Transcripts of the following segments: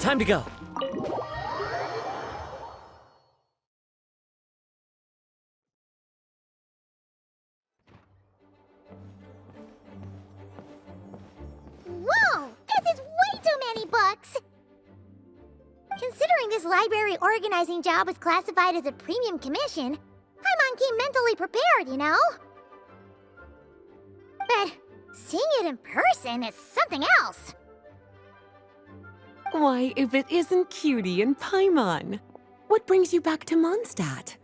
Time to go. Whoa! This is way too many books! Considering this library organizing job was classified as a premium commission, Paimon came mentally prepared, you know? But seeing it in person is something else. Why, if it isn't Cutie and Paimon? What brings you back to Mondstadt?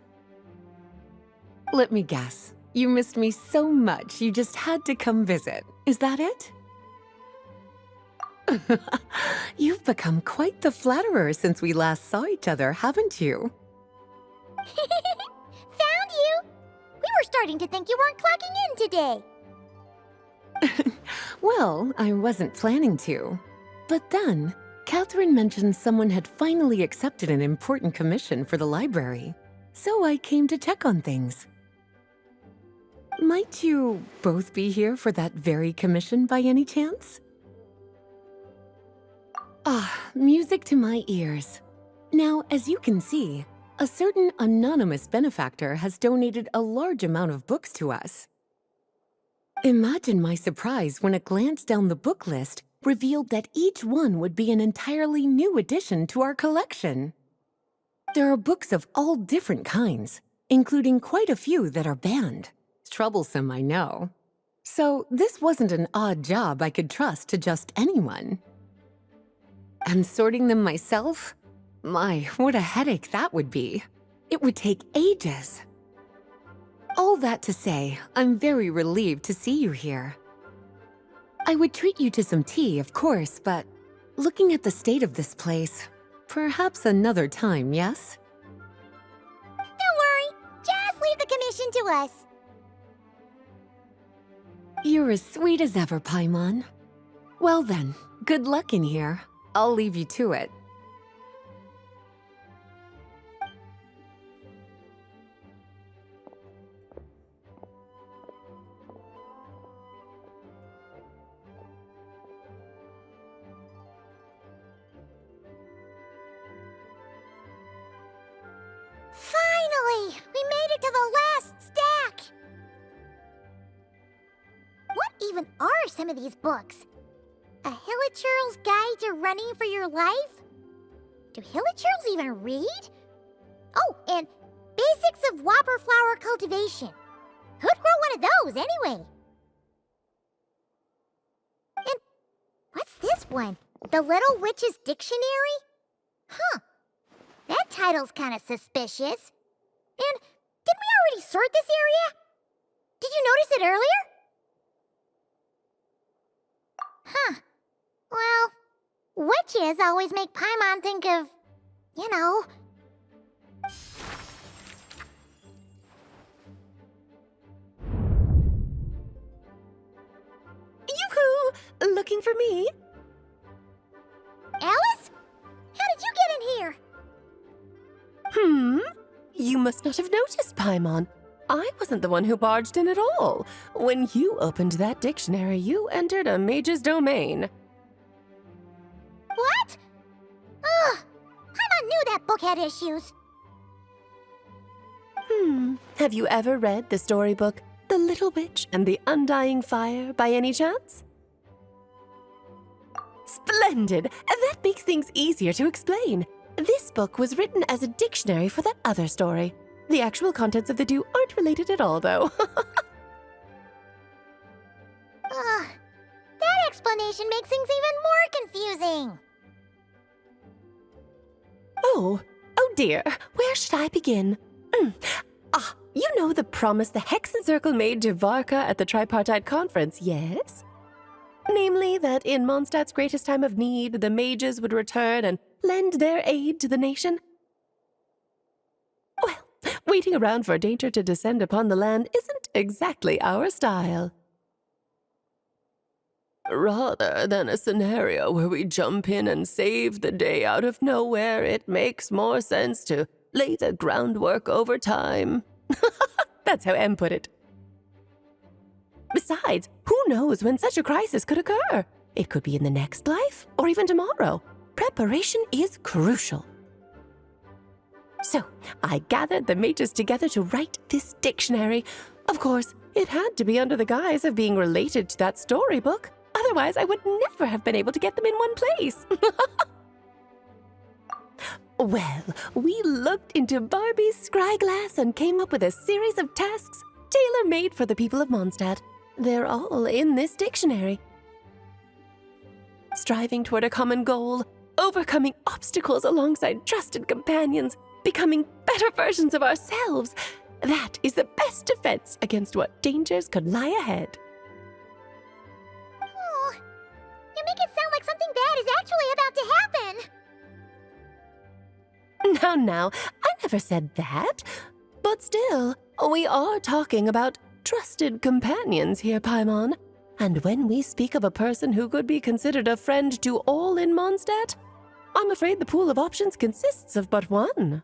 Let me guess. You missed me so much you just had to come visit. Is that it? You've become quite the flatterer since we last saw each other, haven't you? Found you! We were starting to think you weren't clocking in today. Well, I wasn't planning to. But then, Catherine mentioned someone had finally accepted an important commission for the library. So I came to check on things. Might you both be here for that very commission by any chance? Ah, music to my ears. Now, as you can see, a certain anonymous benefactor has donated a large amount of books to us. Imagine my surprise when a glance down the book list revealed that each one would be an entirely new addition to our collection. There are books of all different kinds, including quite a few that are banned. Troublesome, I know. So this wasn't an odd job I could trust to just anyone. And sorting them myself? My, what a headache that would be. It would take ages. All that to say, I'm very relieved to see you here. I would treat you to some tea, of course, but looking at the state of this place, perhaps another time, yes? Don't worry, just leave the commission to us. You're as sweet as ever, Paimon. Well then, good luck in here. I'll leave you to it. Finally! We made it to the last stack! What even are some of these books? A Hilichurl's Guide to Running for Your Life? Do Hilichurls even read? Oh, and Basics of Whopper Flower Cultivation. Who'd grow one of those, anyway? And what's this one? The Little Witch's Dictionary? Huh. That title's kind of suspicious. And didn't we already sort this area? Did you notice it earlier? Huh. Well, witches always make Paimon think of, you know. Yoo-hoo! Looking for me? Alice? How did you get in here? You must not have noticed, Paimon. I wasn't the one who barged in at all. When you opened that dictionary, you entered a mage's domain. What? Ugh! Paimon knew that book had issues. Have you ever read the storybook, The Little Witch and the Undying Fire, by any chance? Splendid! That makes things easier to explain. This book was written as a dictionary for that other story. The actual contents of the two aren't related at all, though. Ugh. That explanation makes things even more confusing. Oh dear. Where should I begin? You know the promise the Hexen Circle made to Varka at the Tripartite Conference, yes? Namely, that in Mondstadt's greatest time of need, the mages would return and lend their aid to the nation? Well, waiting around for danger to descend upon the land isn't exactly our style. Rather than a scenario where we jump in and save the day out of nowhere, it makes more sense to lay the groundwork over time. That's how Em put it. Besides, who knows when such a crisis could occur? It could be in the next life, or even tomorrow. preparation is crucial. So, I gathered the mages together to write this dictionary. Of course, it had to be under the guise of being related to that storybook. Otherwise, I would never have been able to get them in one place. Well, we looked into Barbie's scryglass and came up with a series of tasks tailor-made for the people of Mondstadt. They're all in this dictionary. Striving toward a common goal, overcoming obstacles alongside trusted companions, becoming better versions of ourselves. That is the best defense against what dangers could lie ahead. Oh, you make it sound like something bad is actually about to happen. Now, I never said that. But still, we are talking about trusted companions here, Paimon. And when we speak of a person who could be considered a friend to all in Mondstadt, I'm afraid the pool of options consists of but one.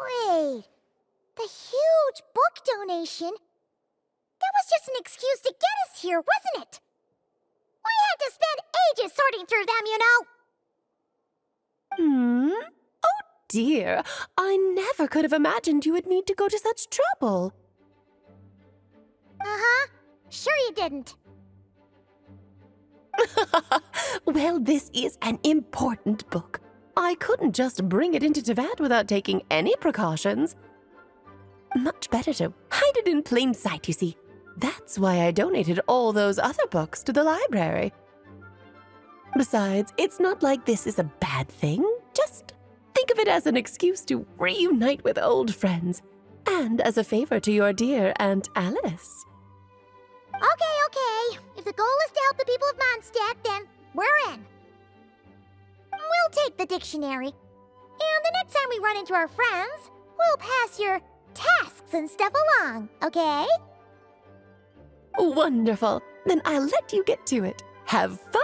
Wait, the huge book donation? That was just an excuse to get us here, wasn't it? We had to spend ages sorting through them, you know. Oh dear, I never could have imagined you would need to go to such trouble. Uh-huh. Sure you didn't. Well, this is an important book. I couldn't just bring it into Tevat without taking any precautions. Much better to hide it in plain sight, you see. That's why I donated all those other books to the library. Besides, it's not like this is a bad thing. Just think of it as an excuse to reunite with old friends, and as a favor to your dear Aunt Alice. Okay. If the goal is to help the people of Mondstadt, then we're in. We'll take the dictionary. And the next time we run into our friends, we'll pass your tasks and stuff along, okay? Wonderful. Then I'll let you get to it. Have fun!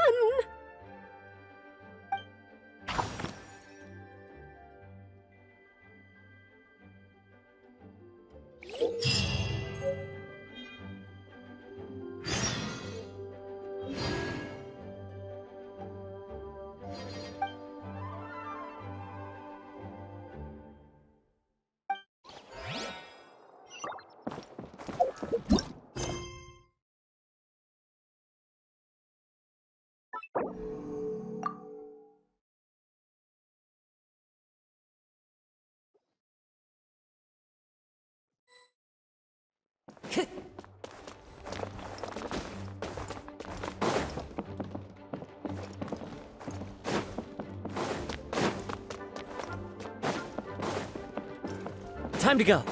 Time to go.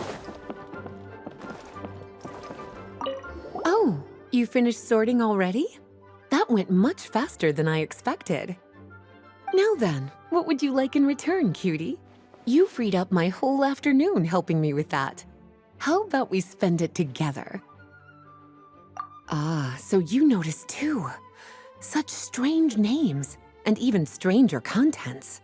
Oh, you finished sorting already? That went much faster than I expected. Now then, what would you like in return, cutie? You freed up my whole afternoon helping me with that. How about we spend it together? Ah, so you noticed too. Such strange names, and even stranger contents.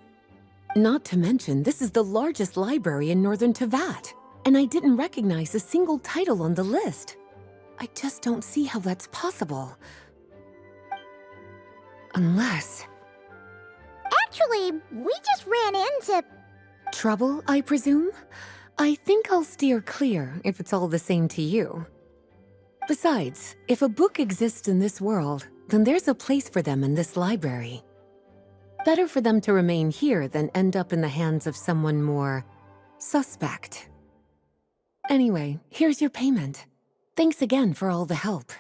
Not to mention, this is the largest library in Northern Tevat, and I didn't recognize a single title on the list. I just don't see how that's possible. Unless... Actually, we just ran into... Trouble, I presume? I think I'll steer clear if it's all the same to you. Besides, if a book exists in this world, then there's a place for them in this library. Better for them to remain here than end up in the hands of someone more suspect. Anyway, here's your payment. Thanks again for all the help.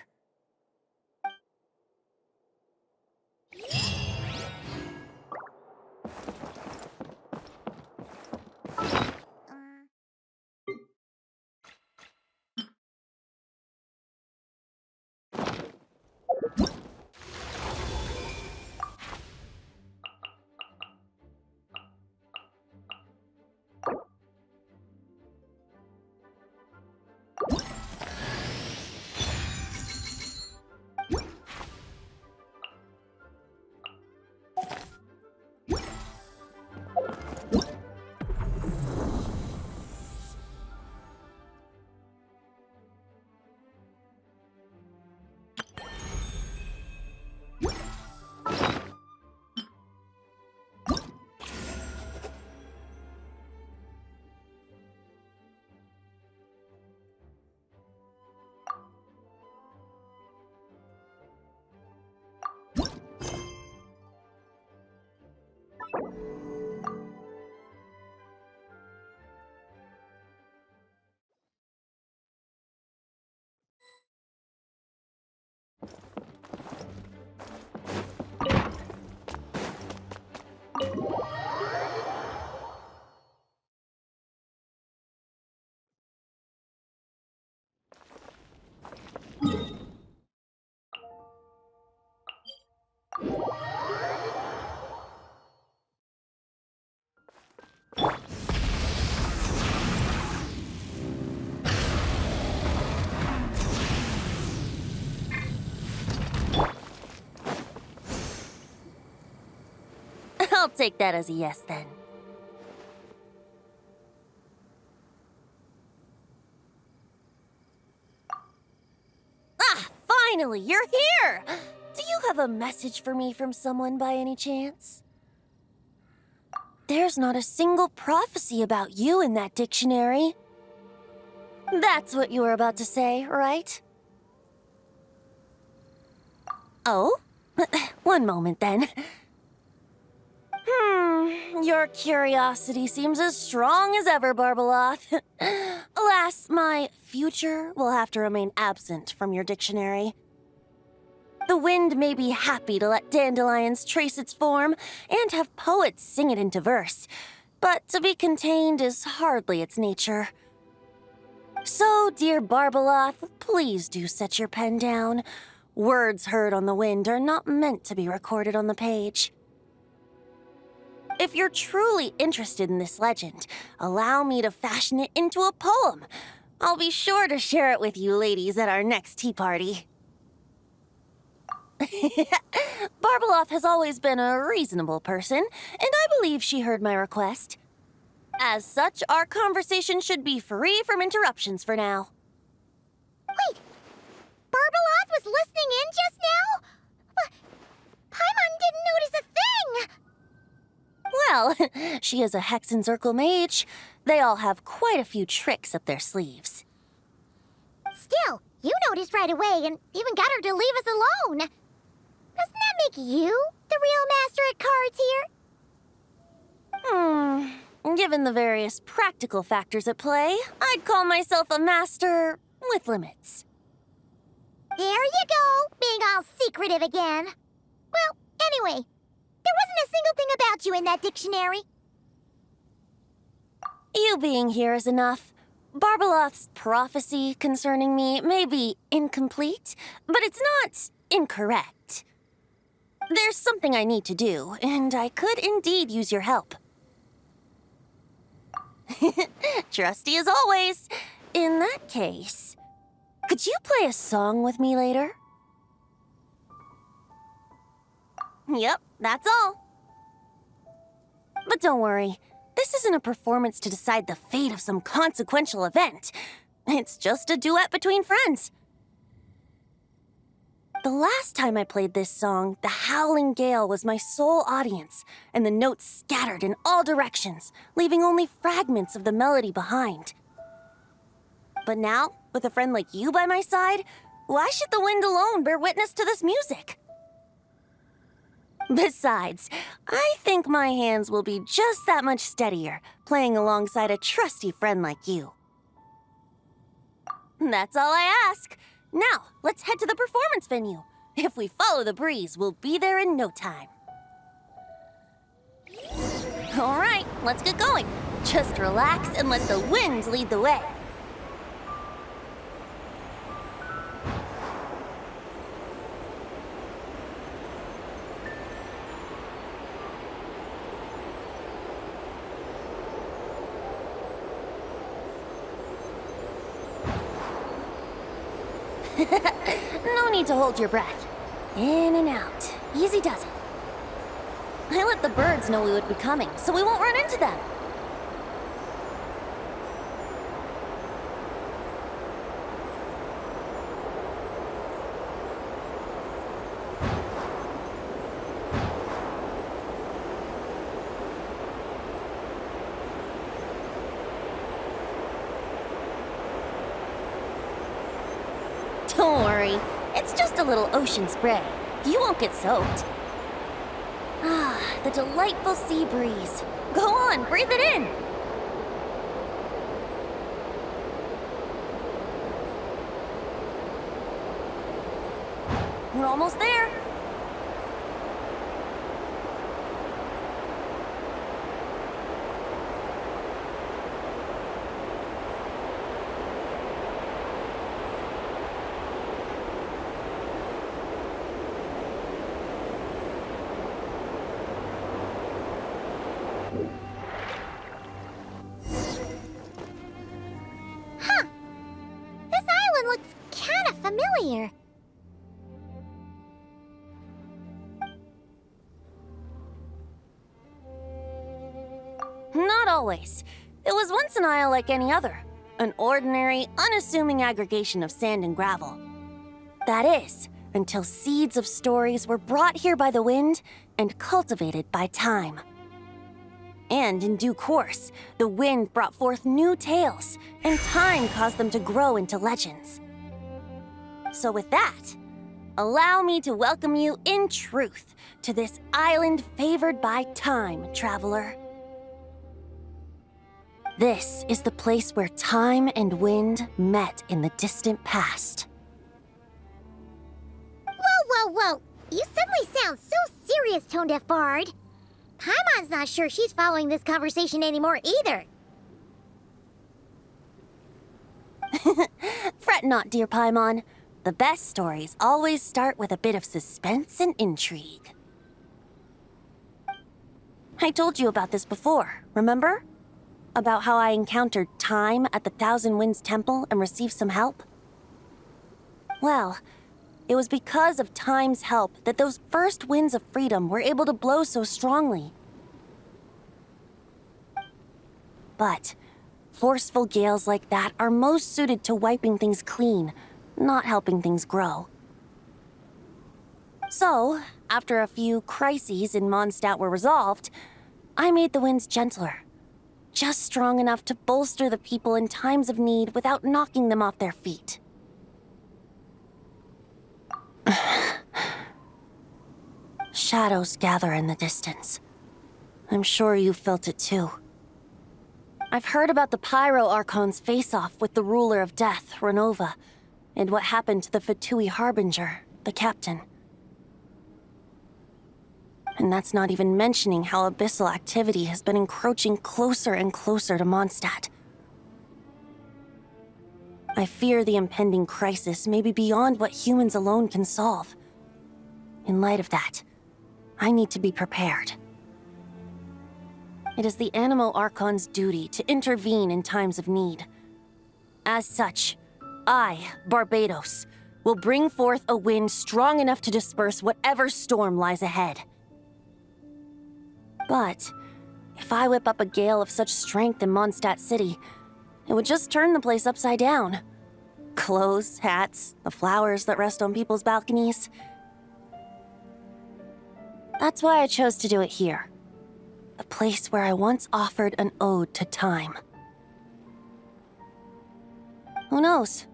I'll take that as a yes, then. Ah, finally, you're here! Do you have a message for me from someone by any chance? There's not a single prophecy about you in that dictionary. That's what you were about to say, right? Oh? One moment, then. Your curiosity seems as strong as ever, Barbeloth. Alas, my future will have to remain absent from your dictionary. The wind may be happy to let dandelions trace its form and have poets sing it into verse, but to be contained is hardly its nature. So, dear Barbeloth, please do set your pen down. Words heard on the wind are not meant to be recorded on the page. If you're truly interested in this legend, allow me to fashion it into a poem. I'll be sure to share it with you ladies at our next tea party. Barbeloth has always been a reasonable person, and I believe she heard my request. As such, our conversation should be free from interruptions for now. Wait, Barbeloth was listening in just now? Paimon didn't notice a thing! Well, she is a Hex and Circle mage. They all have quite a few tricks up their sleeves. Still, you noticed right away and even got her to leave us alone. Doesn't that make you the real master at cards here? Given the various practical factors at play, I'd call myself a master with limits. There you go, being all secretive again. Well, anyway, there wasn't a single thing about you in that dictionary. You being here is enough. Barbeloth's prophecy concerning me may be incomplete, but it's not incorrect. There's something I need to do, and I could indeed use your help. Trusty as always. In that case, could you play a song with me later? Yep, that's all. But don't worry, this isn't a performance to decide the fate of some consequential event. It's just a duet between friends. The last time I played this song, the howling gale was my sole audience, and the notes scattered in all directions, leaving only fragments of the melody behind. But now, with a friend like you by my side, why should the wind alone bear witness to this music? Besides, I think my hands will be just that much steadier, playing alongside a trusty friend like you. That's all I ask. Now, let's head to the performance venue. If we follow the breeze, we'll be there in no time. All right, let's get going. Just relax and let the winds lead the way. No need to hold your breath. In and out. Easy does it. I let the birds know we would be coming, so we won't run into them. Don't worry, it's just a little ocean spray. You won't get soaked. Ah, the delightful sea breeze. Go on, breathe it in. We're almost there. Huh. This island looks kind of familiar. Not always. It was once an isle like any other. An ordinary, unassuming aggregation of sand and gravel. That is, until seeds of stories were brought here by the wind and cultivated by time. And in due course, the wind brought forth new tales, and time caused them to grow into legends. So with that, allow me to welcome you in truth to this island favored by time, traveler. This is the place where time and wind met in the distant past. Whoa. You suddenly sound so serious, Tone-Deaf Bard. Paimon's not sure she's following this conversation anymore either. Fret not, dear Paimon. The best stories always start with a bit of suspense and intrigue. I told you about this before, remember? About how I encountered Time at the Thousand Winds Temple and received some help? Well, it was because of Time's help that those first winds of freedom were able to blow so strongly. But forceful gales like that are most suited to wiping things clean, not helping things grow. So, after a few crises in Mondstadt were resolved, I made the winds gentler. Just strong enough to bolster the people in times of need without knocking them off their feet. Shadows gather in the distance. I'm sure you felt it too. I've heard about the Pyro Archon's face-off with the ruler of death, Renova, and what happened to the Fatui Harbinger, the captain. And that's not even mentioning how abyssal activity has been encroaching closer and closer to Mondstadt. I fear the impending crisis may be beyond what humans alone can solve. In light of that, I need to be prepared. It is the Animo Archon's duty to intervene in times of need. As such, I, Barbados, will bring forth a wind strong enough to disperse whatever storm lies ahead. But if I whip up a gale of such strength in Mondstadt City, it would just turn the place upside down. Clothes, hats, the flowers that rest on people's balconies. That's why I chose to do it here. The place where I once offered an ode to time. Who knows?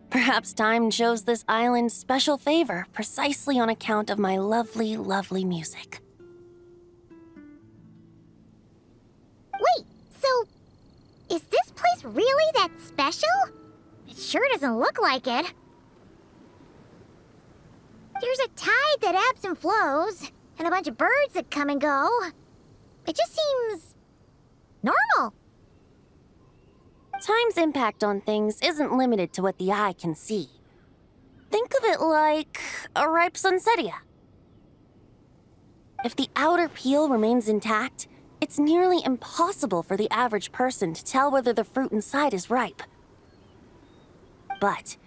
Perhaps time shows this island special favor precisely on account of my lovely, lovely music. Wait, so is this place really that special? It sure doesn't look like it. There's a tide that ebbs and flows, and a bunch of birds that come and go. It just seems normal. Time's impact on things isn't limited to what the eye can see. Think of it like a ripe sunsetia. If the outer peel remains intact, it's nearly impossible for the average person to tell whether the fruit inside is ripe. But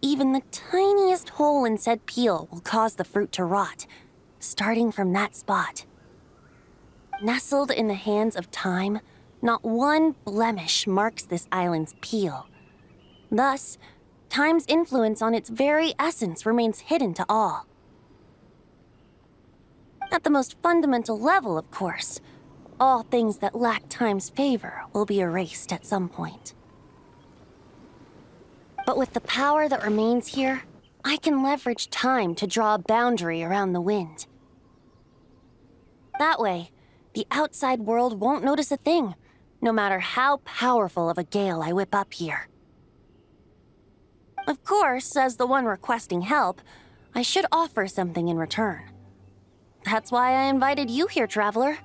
even the tiniest hole in said peel will cause the fruit to rot, starting from that spot. Nestled in the hands of time, not one blemish marks this island's peel. Thus, time's influence on its very essence remains hidden to all. At the most fundamental level, of course, all things that lack time's favor will be erased at some point. But with the power that remains here, I can leverage time to draw a boundary around the wind. That way, the outside world won't notice a thing, no matter how powerful of a gale I whip up here. Of course, as the one requesting help, I should offer something in return. That's why I invited you here, Traveler,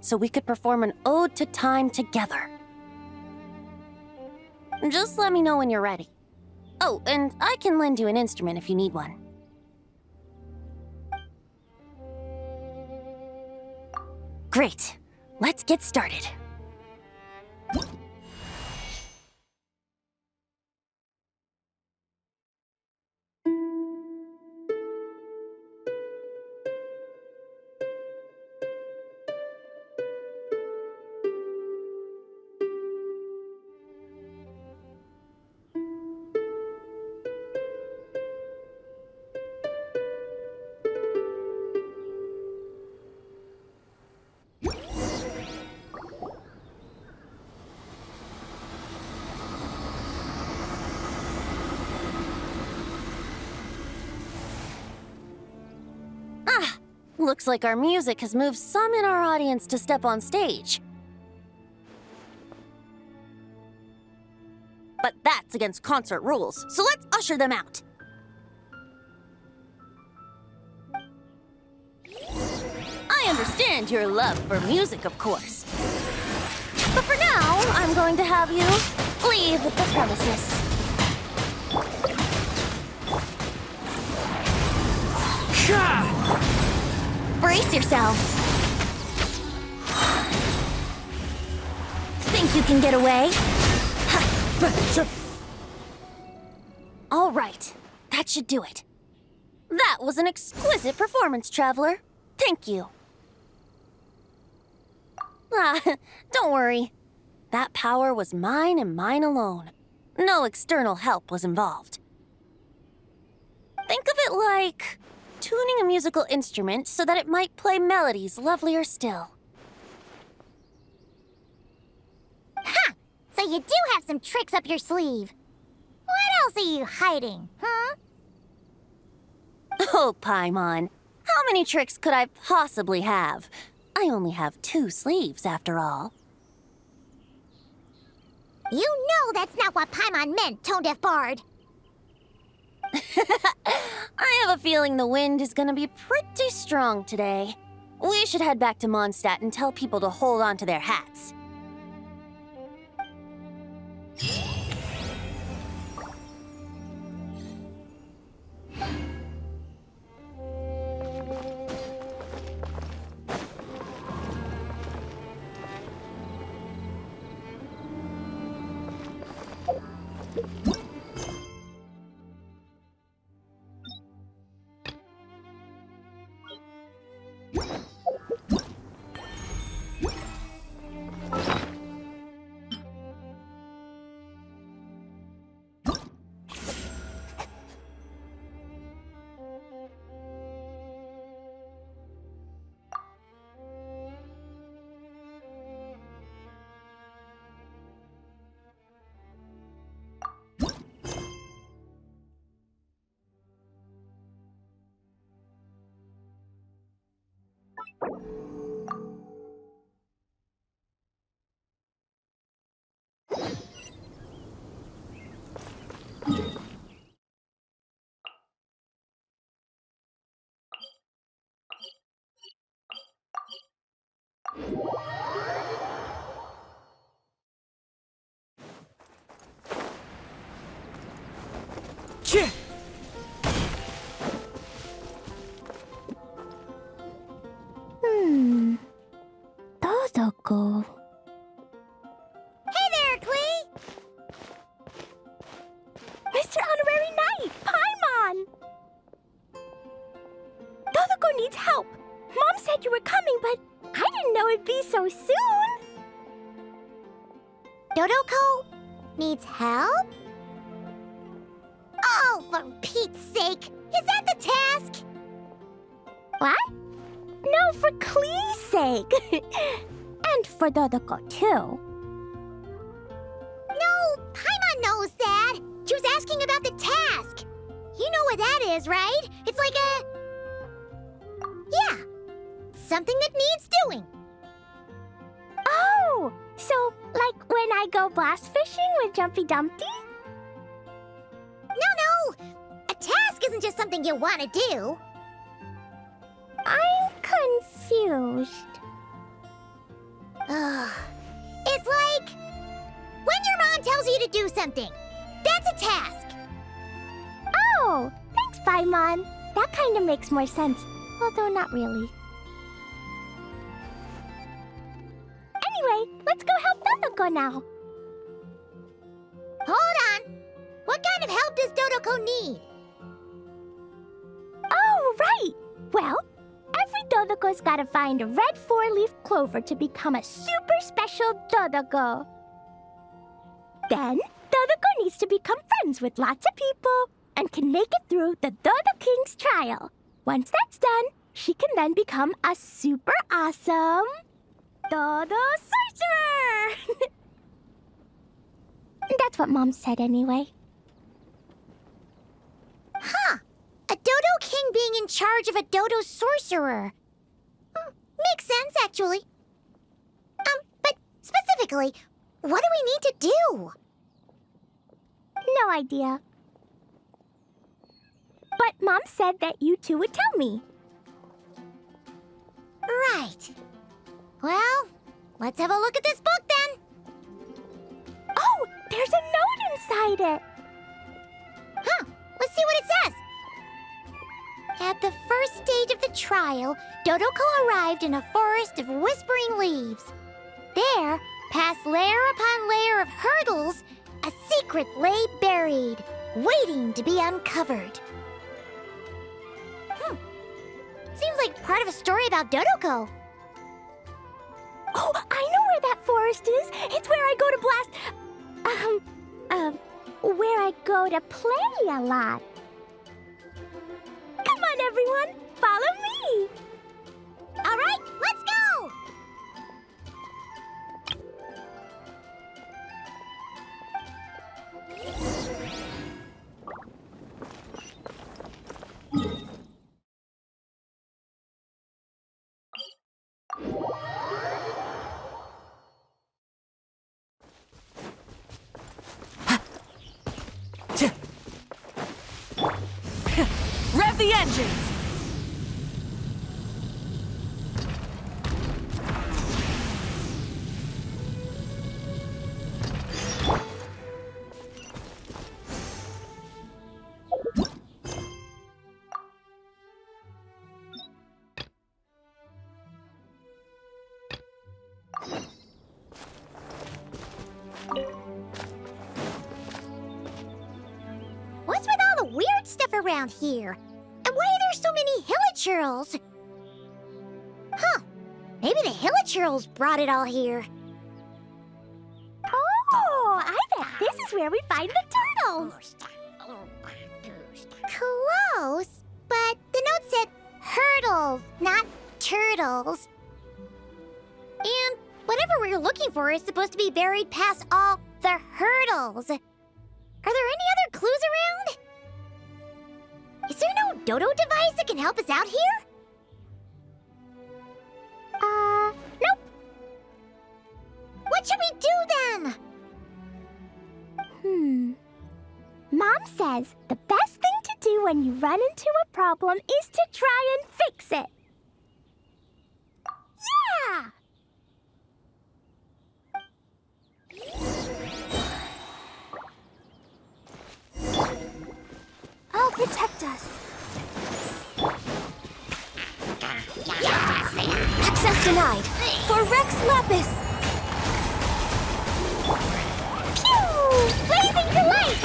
so we could perform an ode to time together. Just let me know when you're ready. Oh, and I can lend you an instrument if you need one. Great. Let's get started. Looks like our music has moved some in our audience to step on stage. But that's against concert rules, so let's usher them out. I understand your love for music, of course. But for now, I'm going to have you leave the premises. Brace yourselves. Think you can get away? All right, that should do it. That was an exquisite performance, Traveler. Thank you. Don't worry. That power was mine and mine alone. No external help was involved. Think of it like tuning a musical instrument so that it might play melodies lovelier still. Ha! So you do have some tricks up your sleeve. What else are you hiding, huh? Oh, Paimon. How many tricks could I possibly have? I only have 2 sleeves, after all. You know that's not what Paimon meant, Tone-Deaf Bard. I have a feeling the wind is gonna be pretty strong today. We should head back to Mondstadt and tell people to hold on to their hats. Dozoko. Hey there, Klee! Mr. Honorary Knight, Paimon! Dozoko needs help. Mom said you were coming, but I didn't know it'd be so soon. Dodoko needs help? Oh, for Pete's sake! Is that the task? What? No, for Klee's sake. And for Dodoko, too. No, Paimon knows that. She was asking about the task. You know what that is, right? It's like a... Yeah. something that needs doing. Oh, so like when I go blast fishing with Jumpy Dumpty? No! A task isn't just something you want to do. I'm confused. Ugh. It's like when your mom tells you to do something. That's a task. Oh, thanks, Paimon. That kind of makes more sense, although not really. Anyway, let's go help Dodoko now. Hold on. What kind of help does Dodoko need? Oh, right. Well, every Dodoko's gotta find a red four-leaf clover to become a super special Dodoko. Then, Dodoko needs to become friends with lots of people and can make it through the Dodo King's trial. Once that's done, she can then become a super awesome Dodo Sorcerer! That's what Mom said anyway. Huh. A Dodo King being in charge of a Dodo Sorcerer. Makes sense, actually. But specifically, what do we need to do? No idea. But Mom said that you two would tell me. Right. Well, let's have a look at this book then. Oh, there's a note inside it. Huh. Let's see what it says. At the first stage of the trial, Dodoko arrived in a forest of whispering leaves. There, past layer upon layer of hurdles, a secret lay buried, waiting to be uncovered. Seems like part of a story about Dodoko. Oh, I know where that forest is. It's where I go to blast... where I go to play a lot. Come on, everyone. Follow me. All right, let's go! Rev the engines! What's with all the weird stuff around here? And why are there so many hilichurls? Huh. Maybe the hilichurls brought it all here. Oh, I bet this is where we find the turtles. Close, but the note said hurdles, not turtles. And whatever we're looking for is supposed to be buried past all the hurdles. Are there any other clues around? Is there no dodo device that can help us out here? Nope. What should we do then? Mom says the best thing to do when you run into a problem is to try and fix it. Yeah! I'll protect us. Access denied. For Rex Lapis. Pew! Blazing delight!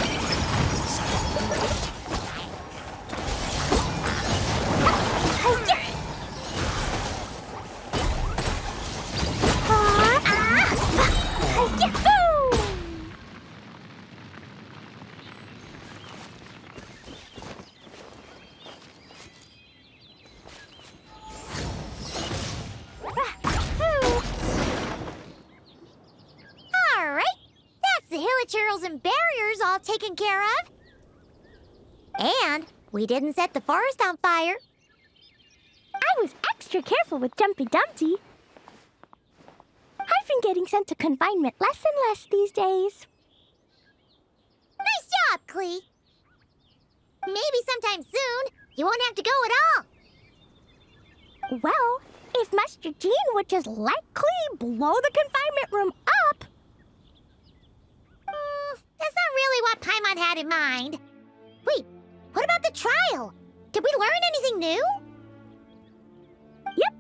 Hilichurls and barriers all taken care of. And we didn't set the forest on fire. I was extra extra careful with Jumpy Dumpty. I've been getting sent to confinement less and less these days. Nice job, Klee. Maybe sometime soon, you won't have to go at all. Well, if Master Jean would just let Klee blow the confinement room up... That's not really what Paimon had in mind. Wait, what about the trial? Did we learn anything new? Yep,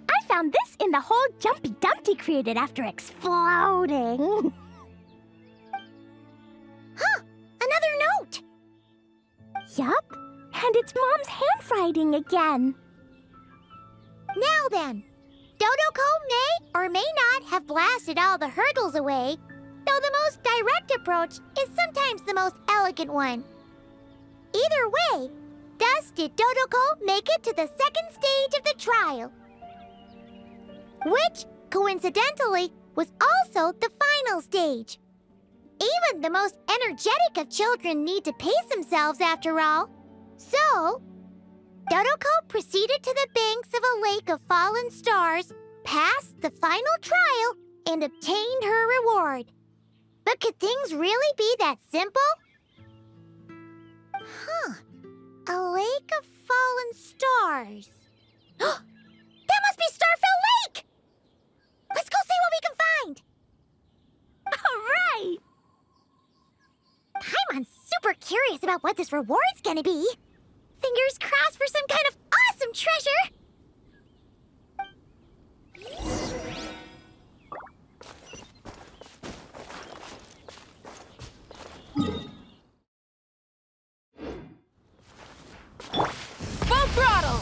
I found this in the hole Jumpy Dumpty created after exploding. Huh, another note. Yup, and it's Mom's handwriting again. Now then, Dodoko may or may not have blasted all the hurdles away, though the most direct approach is sometimes the most elegant one. Either way, thus did Dodoko make it to the second stage of the trial, which, coincidentally, was also the final stage. Even the most energetic of children need to pace themselves after all. So, Dodoko proceeded to the banks of a lake of fallen stars, passed the final trial, and obtained her reward. But could things really be that simple? Huh. A lake of fallen stars. That must be Starfell Lake! Let's go see what we can find! All right! Paimon's super curious about what this reward's gonna be. Fingers crossed for some kind of awesome treasure! Full throttle!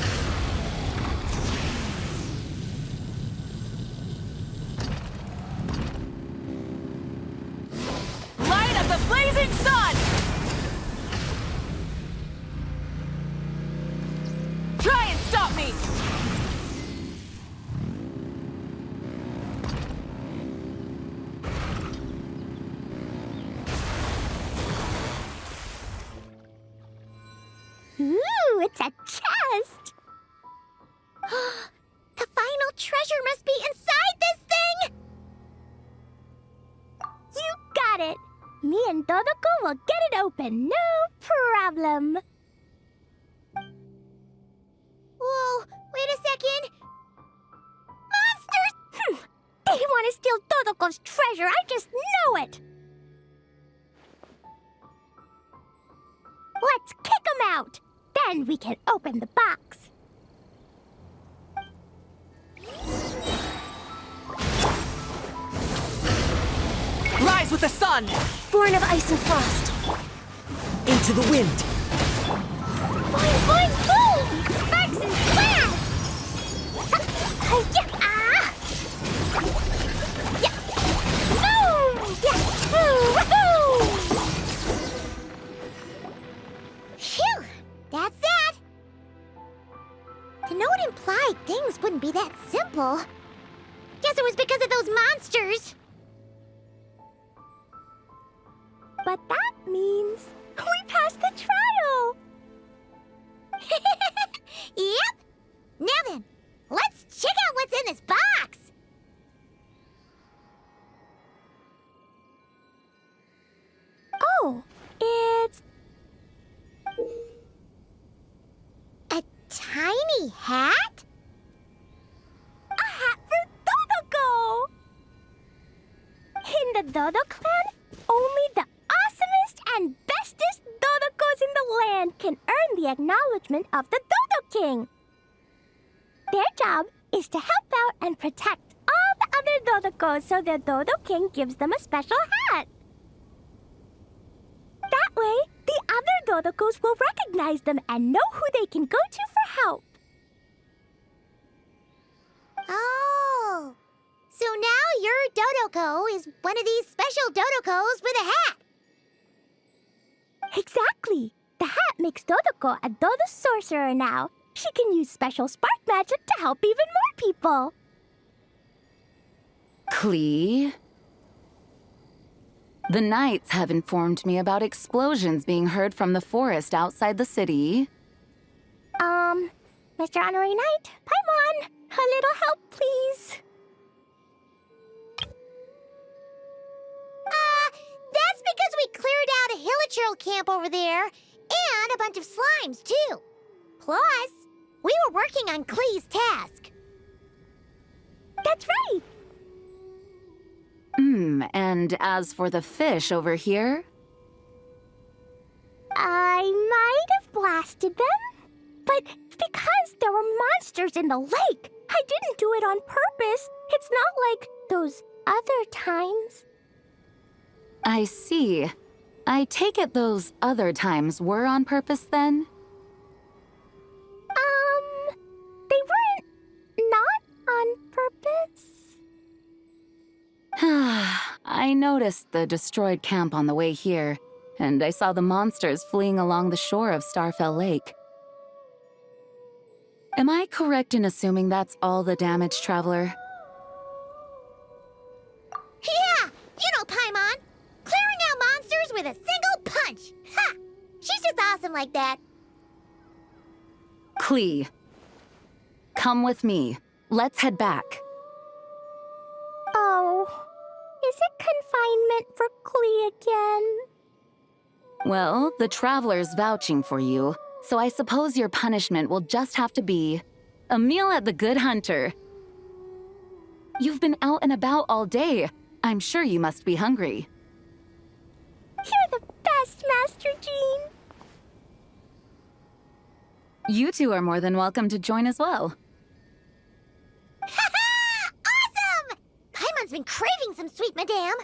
Light of the blazing sun! Try and stop me! Ooh, it's a chest! The final treasure must be inside this thing! You got it! Me and Dodoko will get it open, no problem. Whoa, wait a second! Monsters! They want to steal Dodoko's treasure, I just know it! Let's kick them out! Then we can open the box. Rise with the sun! Born of ice and frost. Into the wind! Boing, boing, boom! Sparks and flash! Yeah, ah! Yeah! Boom! Yeah! Woohoo! Phew! That's that! The note implied things wouldn't be that simple. Guess it was because of those monsters. But that means we passed the trial! Yep! Now then, let's check out what's in this box! Oh, it's... A tiny hat? a hat for Dodoko! In the Dodo clan, only the awesomest and bestest Dodokos in the land can earn the acknowledgement of the Dodo King. Their job is to help out and protect all the other Dodokos so the Dodo King gives them a special hat. That way, the other Dodokos will recognize them and know who they can go to for help. Oh. So now your Dodoko is one of these special Dodokos with a hat. Exactly. The hat makes Dodoko a Dodo sorcerer now. She can use special spark magic to help even more people. Klee? The Knights have informed me about explosions being heard from the forest outside the city. Mr. Honorary Knight, Paimon, A little help, please. That's because we cleared out a hilichurl camp over there, and a bunch of slimes, too. Plus, we were working on Klee's task. That's right. And as for the fish over here? I might have blasted them, but because there were monsters in the lake, I didn't do it on purpose. It's not like those other times. I see. I take it those other times were on purpose then? They weren't not on purpose. I noticed the destroyed camp on the way here, and I saw the monsters fleeing along the shore of Starfell Lake. Am I correct in assuming that's all the damage, Traveler? Yeah, you know Paimon. Clearing out monsters with a single punch. Ha! She's just awesome like that. Klee, come with me. Let's head back. Oh, is it confinement for Klee again? Well, the Traveler's vouching for you, so I suppose your punishment will just have to be a meal at the Good Hunter. You've been out and about all day. I'm sure you must be hungry. You're the best, Master Jean. You two are more than welcome to join as well. Ha-ha! Awesome! Paimon's been craving some sweet madame.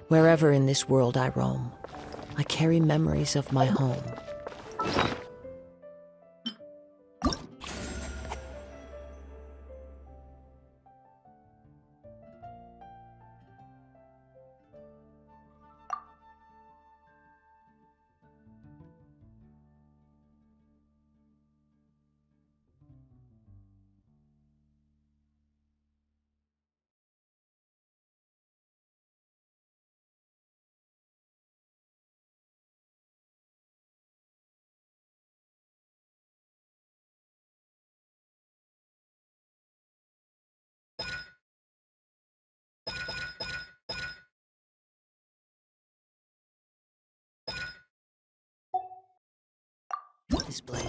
Wherever in this world I roam, I carry memories of my home. Display.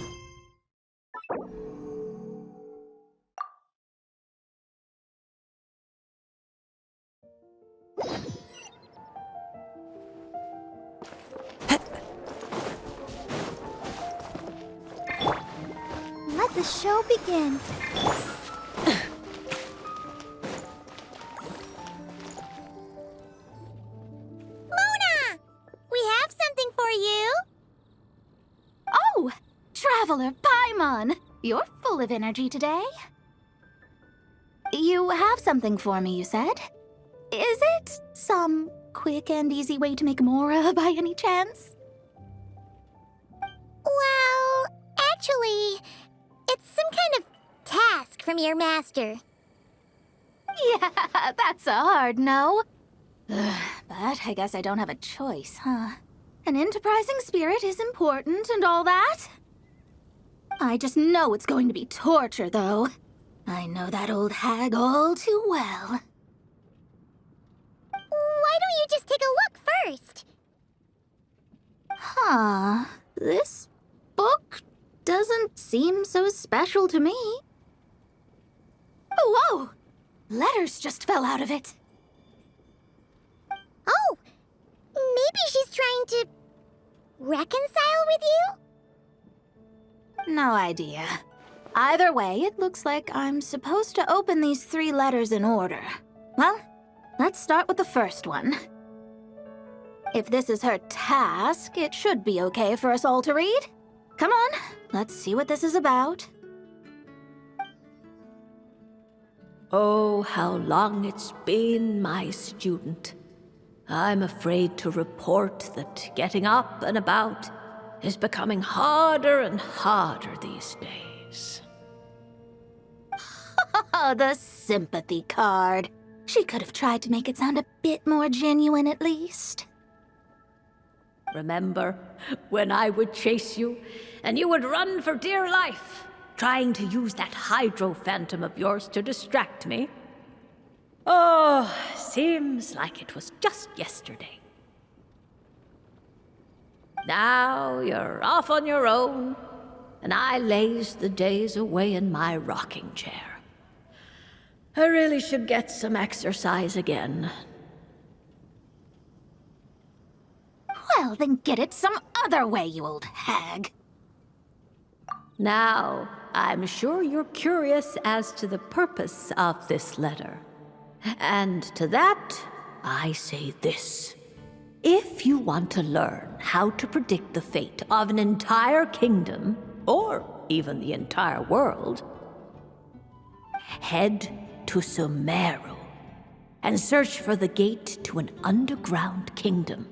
Let the show begin. Mona! We have something for you. Oh, Traveler Paimon! You're full of energy today. You have something for me, you said? Is it some quick and easy way to make Mora by any chance? Well, actually, it's some kind of task from your master. Yeah, that's a hard no. But I guess I don't have a choice, huh? An enterprising spirit is important and all that. I just know it's going to be torture, though. I know that old hag all too well. Why don't you just take a look first? Huh. This book doesn't seem so special to me. Oh, whoa! Letters just fell out of it. Oh, maybe she's trying to reconcile with you? No idea. Either way, it looks like I'm supposed to open these 3 letters in order. Well, let's start with the first one. If this is her task, it should be okay for us all to read. Come on, let's see what this is about. Oh, how long it's been, my student. I'm afraid to report that getting up and about is becoming harder and harder these days. Oh, the sympathy card. She could have tried to make it sound a bit more genuine at least. Remember when I would chase you and you would run for dear life, trying to use that hydro phantom of yours to distract me? Oh, seems like it was just yesterday. Now you're off on your own, and I laze the days away in my rocking chair. I really should get some exercise again. Well, then get it some other way, you old hag. Now, I'm sure you're curious as to the purpose of this letter. And to that, I say this. If you want to learn how to predict the fate of an entire kingdom, or even the entire world, head to Sumeru and search for the gate to an underground kingdom.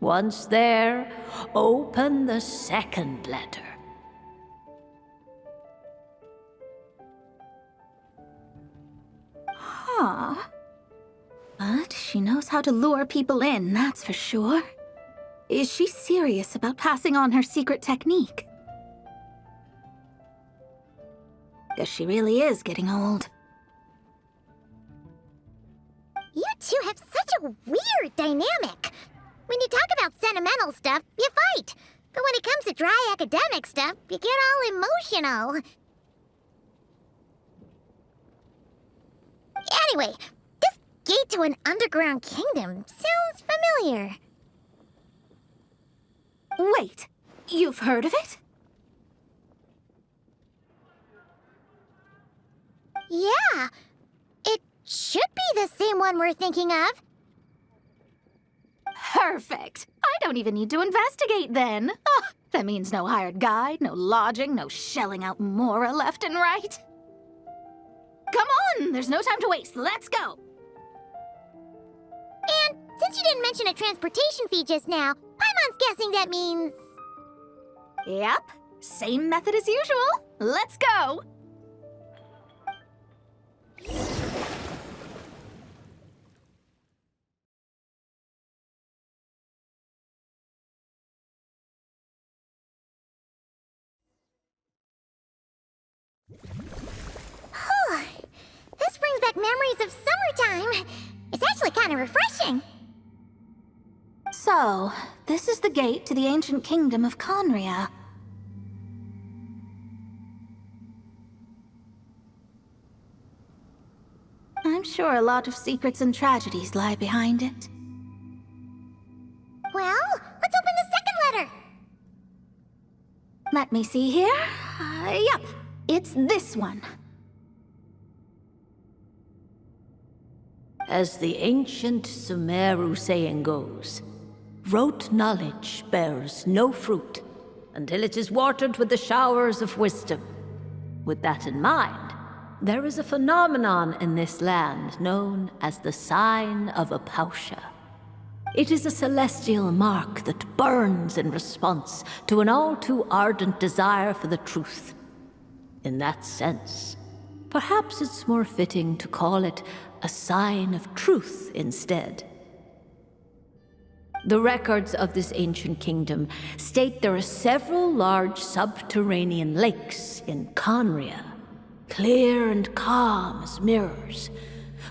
Once there, open the second letter. Huh. But she knows how to lure people in, that's for sure. Is she serious about passing on her secret technique? Guess she really is getting old. You two have such a weird dynamic. When you talk about sentimental stuff, you fight. But when it comes to dry academic stuff, you get all emotional. Anyway, this gate to an underground kingdom sounds familiar. Wait, you've heard of it? Yeah, it should be the same one we're thinking of. Perfect. I don't even need to investigate then. Oh, that means no hired guide, no lodging, no shelling out Mora left and right. Come on, there's no time to waste. Let's go. And since you didn't mention a transportation fee just now, Paimon's guessing that means... Yep, same method as usual. Let's go. This brings back memories of summertime. It's actually kind of refreshing. So, this is the gate to the ancient kingdom of Conria. I'm sure a lot of secrets and tragedies lie behind it. Well, let's open the second letter. Let me see here. Yep, it's this one. As the ancient Sumeru saying goes, rote knowledge bears no fruit until it is watered with the showers of wisdom. With that in mind, there is a phenomenon in this land known as the Sign of Apausha. It is a celestial mark that burns in response to an all-too ardent desire for the truth. In that sense, perhaps it's more fitting to call it a sign of truth instead. The records of this ancient kingdom state there are several large subterranean lakes in Conria, clear and calm as mirrors,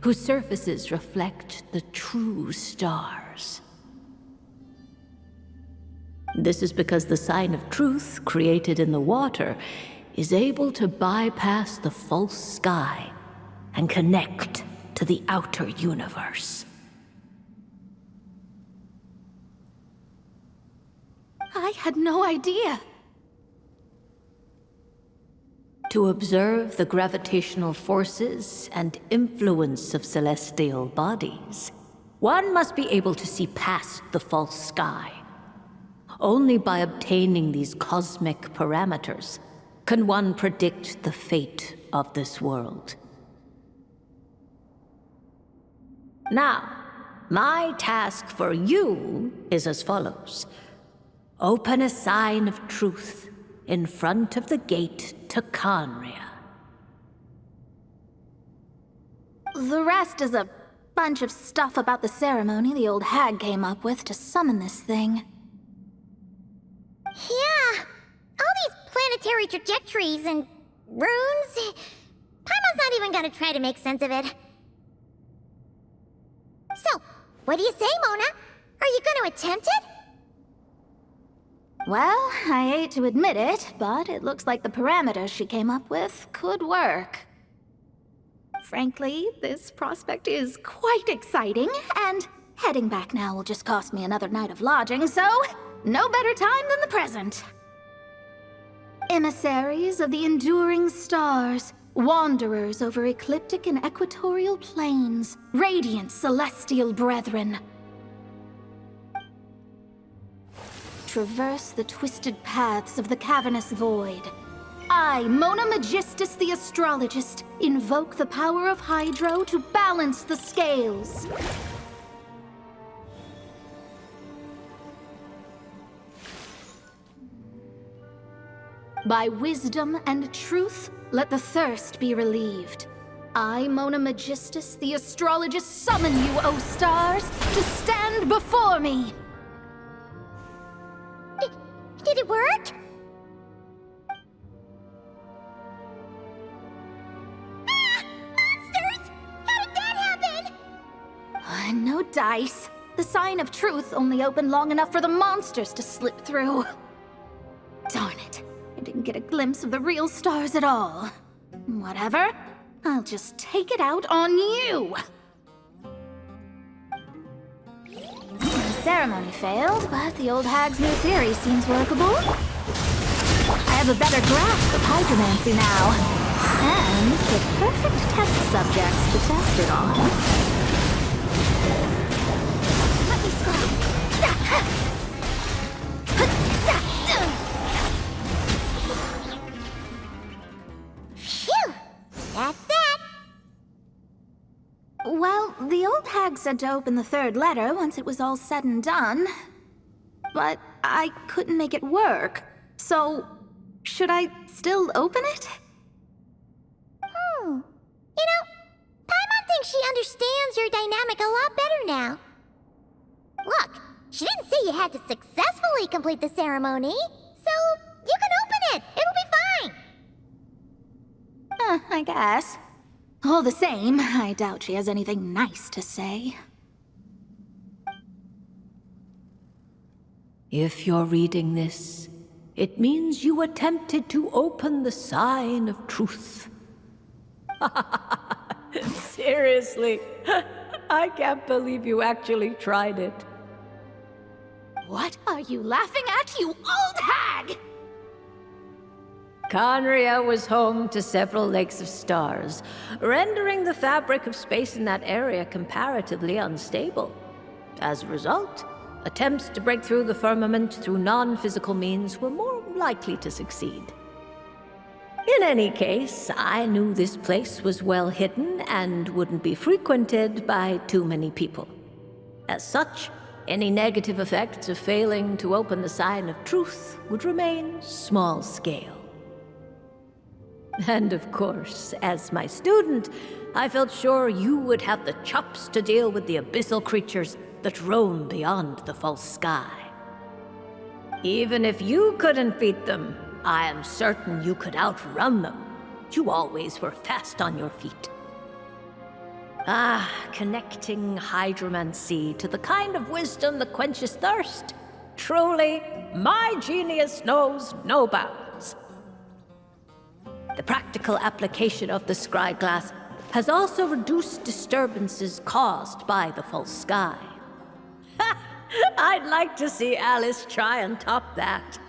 whose surfaces reflect the true stars. This is because the sign of truth created in the water is able to bypass the false sky and connect to the outer universe. I had no idea. To observe the gravitational forces and influence of celestial bodies, one must be able to see past the false sky. Only by obtaining these cosmic parameters can one predict the fate of this world. Now, my task for you is as follows. Open a sign of truth in front of the gate to Conria. The rest is a bunch of stuff about the ceremony the old hag came up with to summon this thing. Yeah, all these planetary trajectories and runes. Paimon's not even gonna try to make sense of it. So, what do you say, Mona? Are you gonna attempt it? Well, I hate to admit it, but it looks like the parameters she came up with could work. Frankly, this prospect is quite exciting, and heading back now will just cost me another night of lodging, so no better time than the present. Emissaries of the enduring stars, wanderers over ecliptic and equatorial plains, radiant celestial brethren. Traverse the twisted paths of the cavernous void. I, Mona Magistus the Astrologist, invoke the power of Hydro to balance the scales. By wisdom and truth, let the thirst be relieved. I, Mona Magistus the Astrologist, summon you, O stars, to stand before me! Did it work? Ah! Monsters! How did that happen? No dice. The sign of truth only opened long enough for the monsters to slip through. Darn it. I didn't get a glimpse of the real stars at all. Whatever. I'll just take it out on you. The ceremony failed, but the old hag's new theory seems workable. I have a better grasp of hydromancy now. And the perfect test subjects to test it on. Let me stop. Phew! That's that. Well, the old hag said to open the third letter once it was all said and done. But I couldn't make it work. So, should I still open it? You know, Paimon thinks she understands your dynamic a lot better now. Look, she didn't say you had to successfully complete the ceremony, so you can open it. It'll be fine. I guess. All the same, I doubt she has anything nice to say. If you're reading this, it means you attempted to open the sign of truth. Seriously, I can't believe you actually tried it. What are you laughing at, you old hag? Conria was home to several lakes of stars, rendering the fabric of space in that area comparatively unstable. As a result, attempts to break through the firmament through non-physical means were more likely to succeed. In any case, I knew this place was well hidden and wouldn't be frequented by too many people. As such, any negative effects of failing to open the sign of truth would remain small scale. And of course, as my student, I felt sure you would have the chops to deal with the abyssal creatures that roam beyond the false sky. Even if you couldn't beat them, I am certain you could outrun them. You always were fast on your feet. Connecting hydromancy to the kind of wisdom that quenches thirst. Truly, my genius knows no bounds. The practical application of the scry glass has also reduced disturbances caused by the false sky. I'd like to see Alice try and top that.